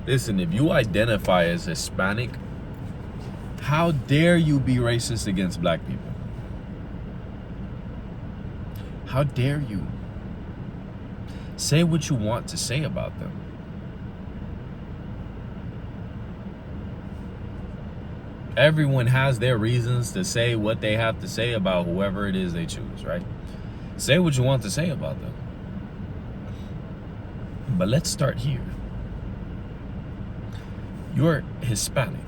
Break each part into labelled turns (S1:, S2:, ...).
S1: Listen, if you identify as Hispanic, how dare you be racist against black people? How dare you? Say what you want to say about them. Everyone has their reasons to say what they have to say about whoever it is they choose, right? Say what you want to say about them. But let's start here. You're Hispanic.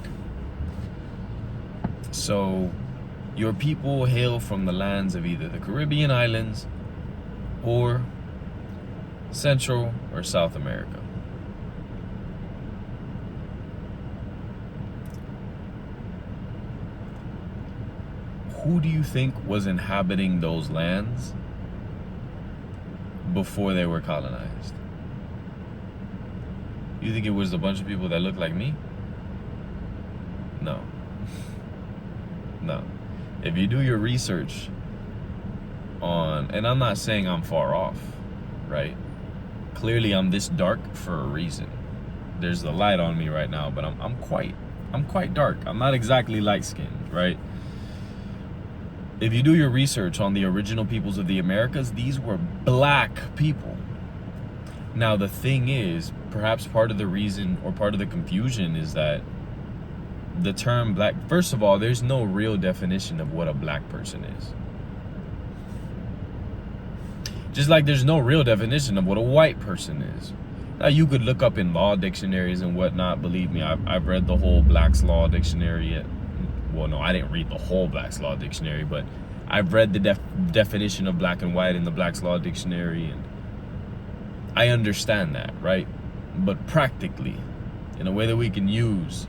S1: So your people hail from the lands of either the Caribbean islands or Central or South America. Who do you think was inhabiting those lands before they were colonized? You think it was a bunch of people that look like me? No. No. If you do your research on, and I'm not saying I'm far off, right? Clearly I'm this dark for a reason. There's the light on me right now, but I'm quite dark. I'm not exactly light-skinned, right? If you do your research on the original peoples of the Americas, these were black people. Now the thing is, perhaps part of the reason or part of the confusion is that the term black, first of all, there's no real definition of what a black person is. Just like there's no real definition of what a white person is. Now you could look up in law dictionaries and whatnot. Believe me, I've read the whole Black's Law Dictionary. Well, no, I didn't read the whole Black's Law Dictionary, but I've read the definition of black and white in the Black's Law Dictionary, and I understand that, right? But practically, in a way that we can use,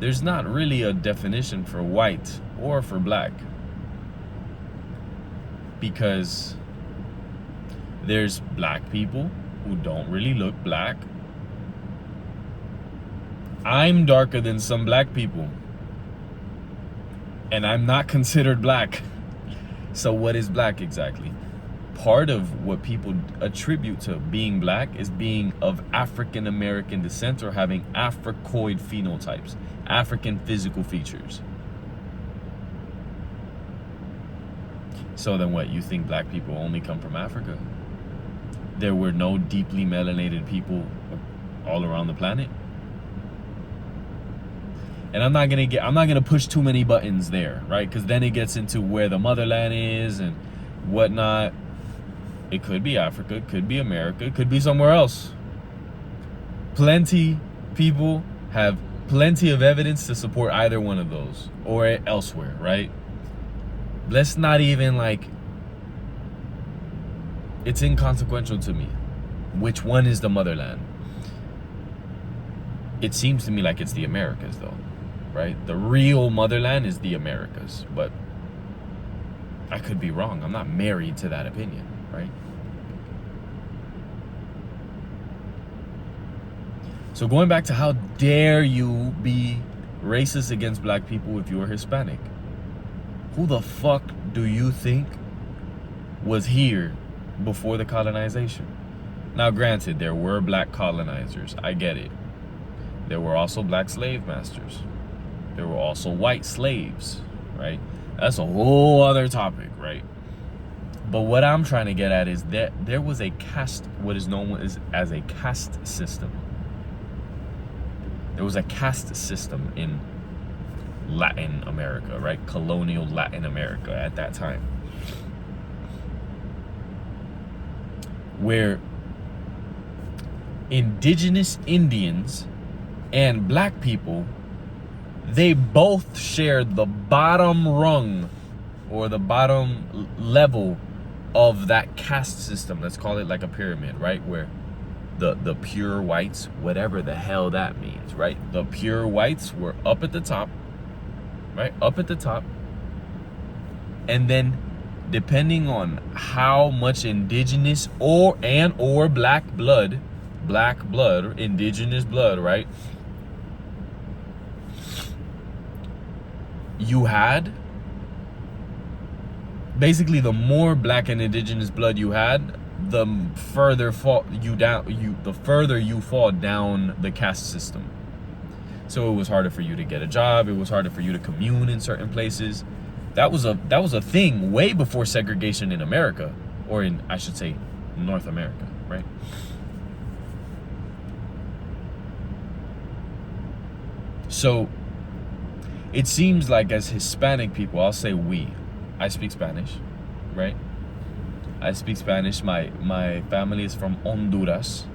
S1: there's not really a definition for white or for black, because there's black people who don't really look black. I'm darker than some black people, and I'm not considered black. So what is black exactly? Part of what people attribute to being black is being of African American descent or having Africoid phenotypes, African physical features. So then what, you think black people only come from Africa? There were no deeply melanated people all around the planet? And I'm not gonna push too many buttons there, right? Because then it gets into where the motherland is and whatnot. It could be Africa, it could be America, it could be somewhere else. Plenty people have plenty of evidence to support either one of those or elsewhere, right? Let's not even it's inconsequential to me which one is the motherland. It seems to me like it's the Americas though, right? The real motherland is the Americas, but I could be wrong. I'm not married to that opinion, right? So going back to how dare you be racist against black people if you're Hispanic? Who the fuck do you think was here before the colonization? Now granted, there were black colonizers, I get it. There were also black slave masters. There were also white slaves, right? That's a whole other topic, right? But what I'm trying to get at is that there was a caste, what is known as a caste system. There was a caste system in Latin America, right? Colonial Latin America at that time, where indigenous Indians and black people, they both shared the bottom rung or the bottom level of that caste system. Let's call it like a pyramid, right? Where the pure whites, whatever the hell that means, right? The pure whites were up at the top, right? Up at the top. And then depending on how much indigenous or black blood, or indigenous blood, right? You had, basically the more black and indigenous blood you had, the further you fall down the caste system. So it was harder for you to get a job. It was harder for you to commune in certain places. That was a thing way before segregation in America, or in, I should say, North America, right? So it seems like as Hispanic people, I'll say we. I speak Spanish, right? I speak Spanish. My family is from Honduras,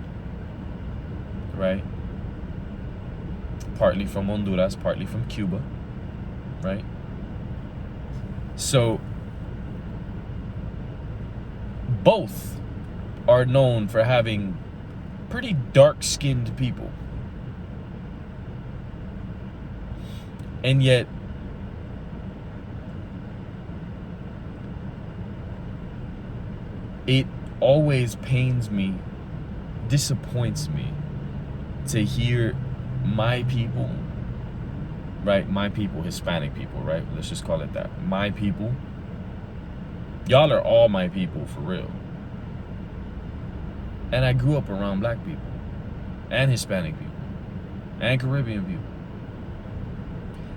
S1: right? Partly from Honduras, partly from Cuba, right? So both are known for having pretty dark-skinned people. And yet it always pains me, disappoints me to hear my people, right? My people, Hispanic people, right? Let's just call it that. My people. Y'all are all my people, for real. And I grew up around black people, and Hispanic people, and Caribbean people.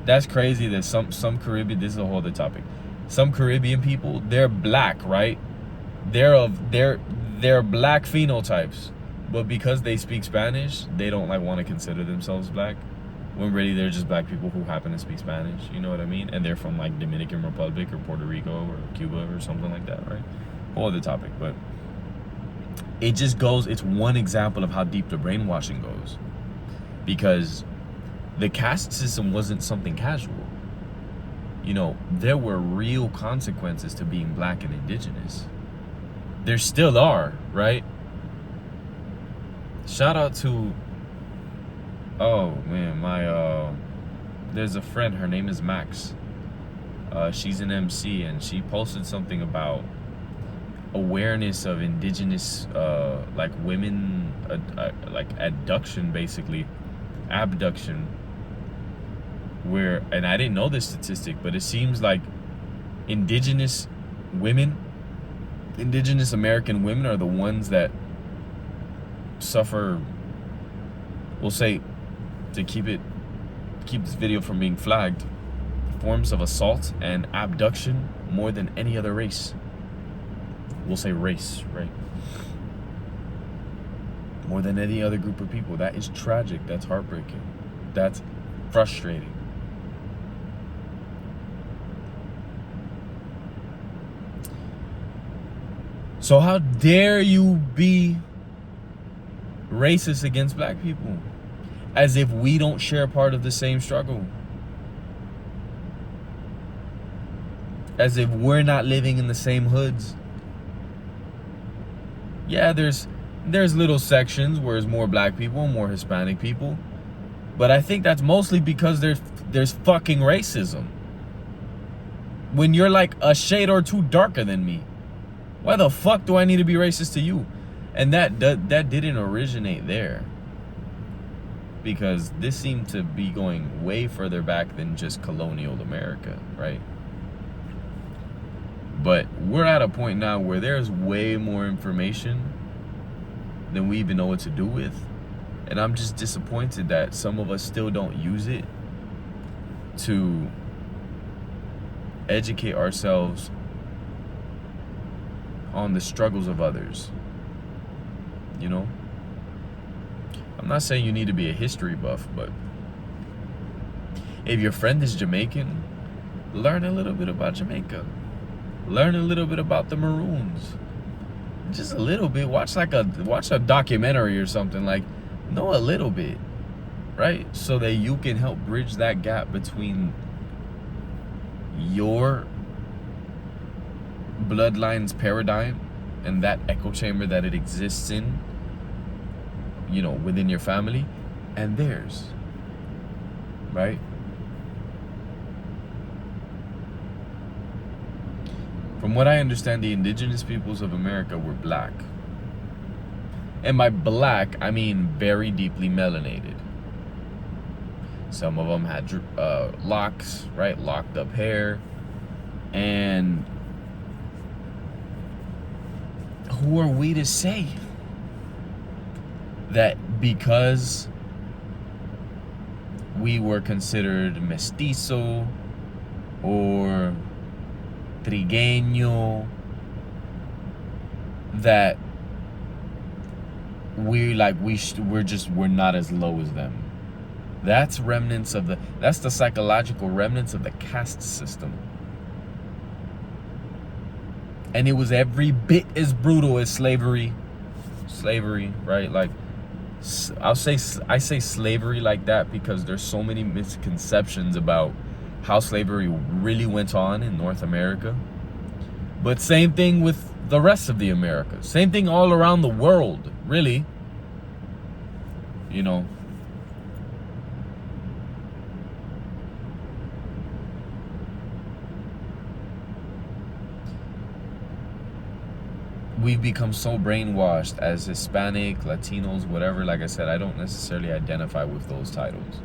S1: That's crazy that some Caribbean, this is a whole other topic. Some Caribbean people, they're black, right? They're black phenotypes, but because they speak Spanish, they don't like want to consider themselves black. When really they're just black people who happen to speak Spanish, you know what I mean? And they're from like Dominican Republic or Puerto Rico or Cuba or something like that, right? Whole other topic, but it just goes, it's one example of how deep the brainwashing goes. Because the caste system wasn't something casual. You know, there were real consequences to being black and indigenous. There still are, right? Shout out to, oh man, there's a friend, her name is Max. She's an MC, and she posted something about awareness of indigenous, like women, like abduction, where, and I didn't know this statistic, but it seems like indigenous American women are the ones that suffer, we'll say, to keep this video from being flagged, forms of assault and abduction more than any other race. We'll say race, right? More than any other group of people. That is tragic. That's heartbreaking. That's frustrating. So how dare you be racist against black people? As if we don't share part of the same struggle. As if we're not living in the same hoods. Yeah, there's little sections where there's more black people, more Hispanic people. But I think that's mostly because there's fucking racism. When you're like a shade or two darker than me, why the fuck do I need to be racist to you? And that didn't originate there. Because this seemed to be going way further back than just colonial America, right? But we're at a point now where there's way more information than we even know what to do with. And I'm just disappointed that some of us still don't use it to educate ourselves on the struggles of others. You know? I'm not saying you need to be a history buff, but if your friend is Jamaican, learn a little bit about Jamaica. Learn a little bit about the Maroons. Just a little bit. Watch a documentary or something. Like, know a little bit, right? So that you can help bridge that gap between your bloodline's paradigm and that echo chamber that it exists in, you know, within your family, and theirs, right? From what I understand, the indigenous peoples of America were black. And by black, I mean very deeply melanated. Some of them had locks, right? Locked up hair. And who are we to say that because we were considered mestizo or trigueño, that we're not as low as them. That's the psychological remnants of the caste system. And it was every bit as brutal as slavery, right? Like, I say slavery like that because there's so many misconceptions about how slavery really went on in North America. But same thing with the rest of the Americas. Same thing all around the world, really. You know. We've become so brainwashed as Hispanic, Latinos, whatever. Like I said, I don't necessarily identify with those titles.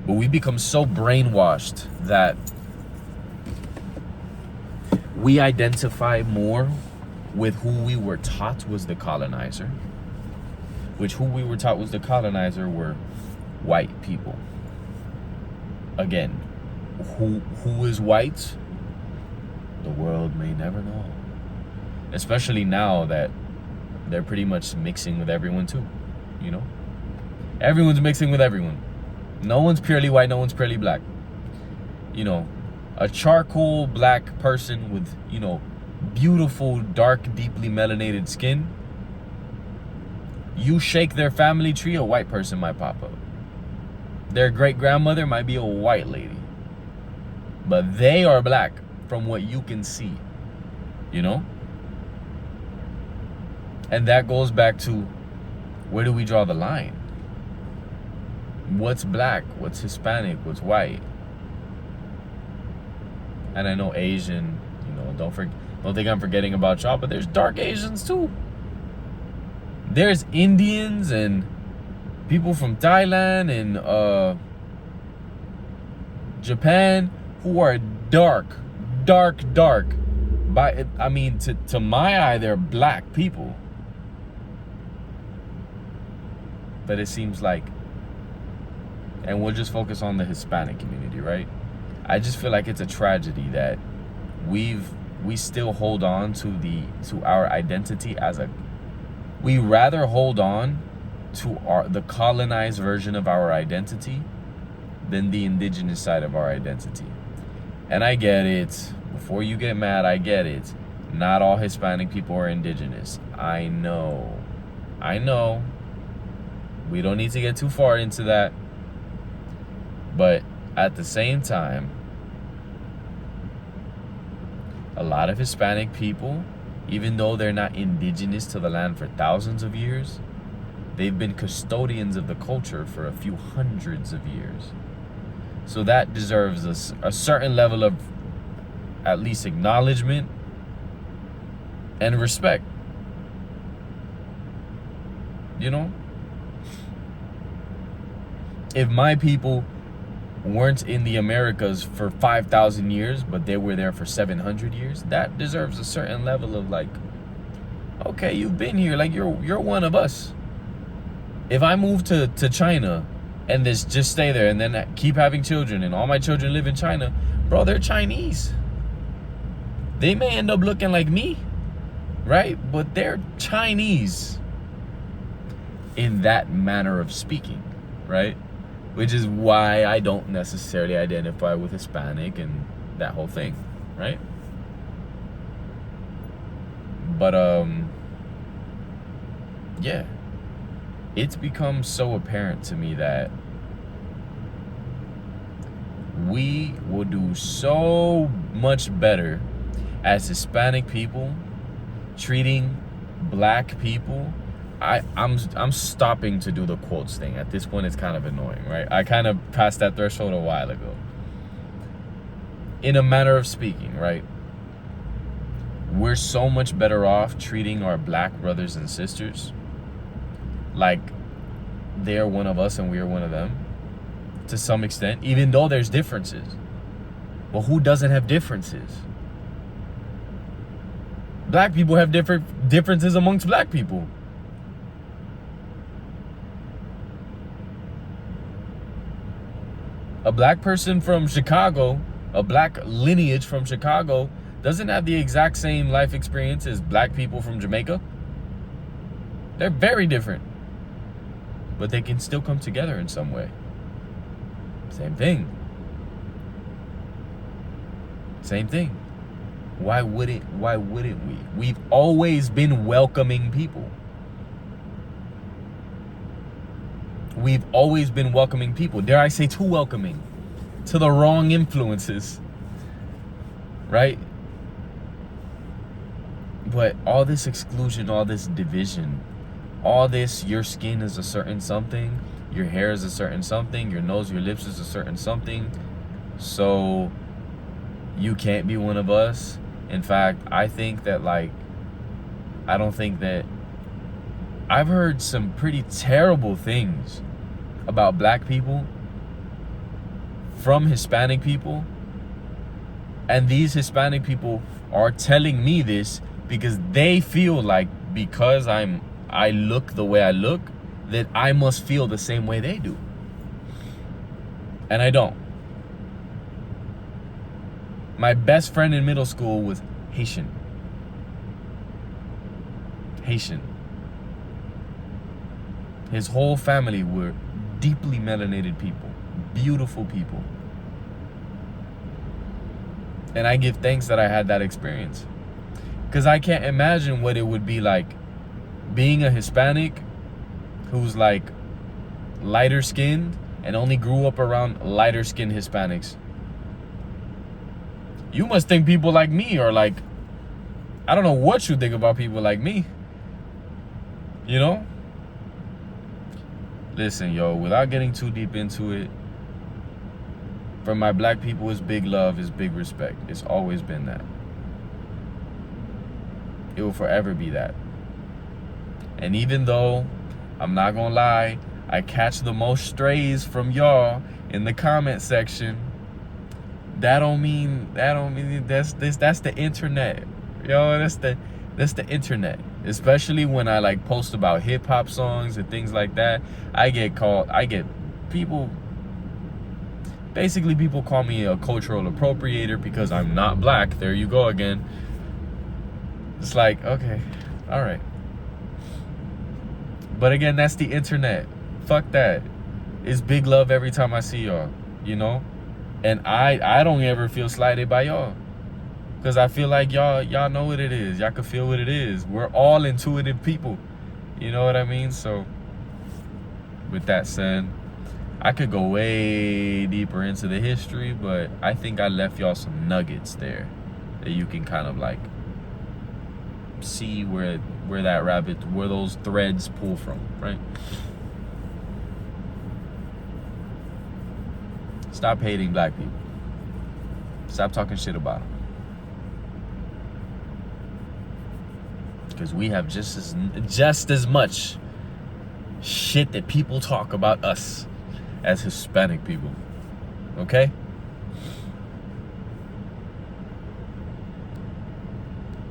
S1: But we've become so brainwashed that we identify more with who we were taught was the colonizer. Who we were taught was the colonizer were white people. Again, who is white? The world may never know. Especially now that they're pretty much mixing with everyone too, you know? Everyone's mixing with everyone. No one's purely white, no one's purely black. You know, a charcoal black person with, you know, beautiful, dark, deeply melanated skin, you shake their family tree, a white person might pop up. Their great-grandmother might be a white lady. But they are black from what you can see, you know? And that goes back to, where do we draw the line? What's black? What's Hispanic? What's white? And I know Asian, you know, don't think I'm forgetting about y'all, but there's dark Asians too. There's Indians and people from Thailand and Japan who are dark. I mean, to my eye, they're black people. But it seems like, and we'll just focus on the Hispanic community, right? I just feel like it's a tragedy that we still hold on to our identity we rather hold on to the colonized version of our identity than the indigenous side of our identity. And I get it. Before you get mad, I get it. Not all Hispanic people are indigenous. I know. We don't need to get too far into that. But at the same time, a lot of Hispanic people, even though they're not indigenous to the land for thousands of years, they've been custodians of the culture for a few hundreds of years. So that deserves a certain level of at least acknowledgement and respect. You know? If my people weren't in the Americas for 5,000 years, but they were there for 700 years, that deserves a certain level of like, okay, you've been here, like you're one of us. If I move to China and just stay there and then keep having children and all my children live in China, bro, they're Chinese. They may end up looking like me, right? But they're Chinese in that manner of speaking, right? Which is why I don't necessarily identify with Hispanic and that whole thing, right? But yeah, it's become so apparent to me that we will do so much better as Hispanic people treating black people. I'm stopping to do the quotes thing. At this point, it's kind of annoying, right? I kind of passed that threshold a while ago. In a manner of speaking, right? We're so much better off treating our black brothers and sisters like they're one of us and we're one of them, to some extent, even though there's differences. But who doesn't have differences? Black people have different differences amongst black people. A black person from Chicago, a black lineage from Chicago, doesn't have the exact same life experience as black people from Jamaica. They're very different. But they can still come together in some way. Same thing. Same thing. Why wouldn't we? We've always been welcoming people. We've always been welcoming people. Dare I say too welcoming to the wrong influences. Right? But all this exclusion, all this division, all this, your skin is a certain something, your hair is a certain something, your nose, your lips is a certain something, so you can't be one of us. In fact, I think that, like, I don't think that, I've heard some pretty terrible things about black people from Hispanic people, and these Hispanic people are telling me this because they feel like, because I look the way I look, that I must feel the same way they do. And I don't. My best friend in middle school was Haitian. His whole family were deeply melanated people, beautiful people. And I give thanks that I had that experience. Because I can't imagine what it would be like being a Hispanic who's like lighter skinned and only grew up around lighter skinned Hispanics. You must think people like me are like, I don't know what you think about people like me. You know? Listen, yo, without getting too deep into it, for my black people, it's big love, it's big respect. It's always been that. It will forever be that. And even though, I'm not gonna lie, I catch the most strays from y'all in the comment section, that don't mean that's the internet. Yo, that's the internet. Especially when I like post about hip hop songs and things like that. Basically people call me a cultural appropriator because I'm not black. There you go again. It's like, okay, all right. But again, that's the internet. Fuck that. It's big love every time I see y'all, you know? And I don't ever feel slighted by y'all. Because I feel like y'all know what it is. Y'all can feel what it is. We're all intuitive people. You know what I mean? So, with that said, I could go way deeper into the history, but I think I left y'all some nuggets there that you can kind of like see where those threads pull from, right? Stop hating black people. Stop talking shit about them. Because we have just as much shit that people talk about us as Hispanic people. Okay?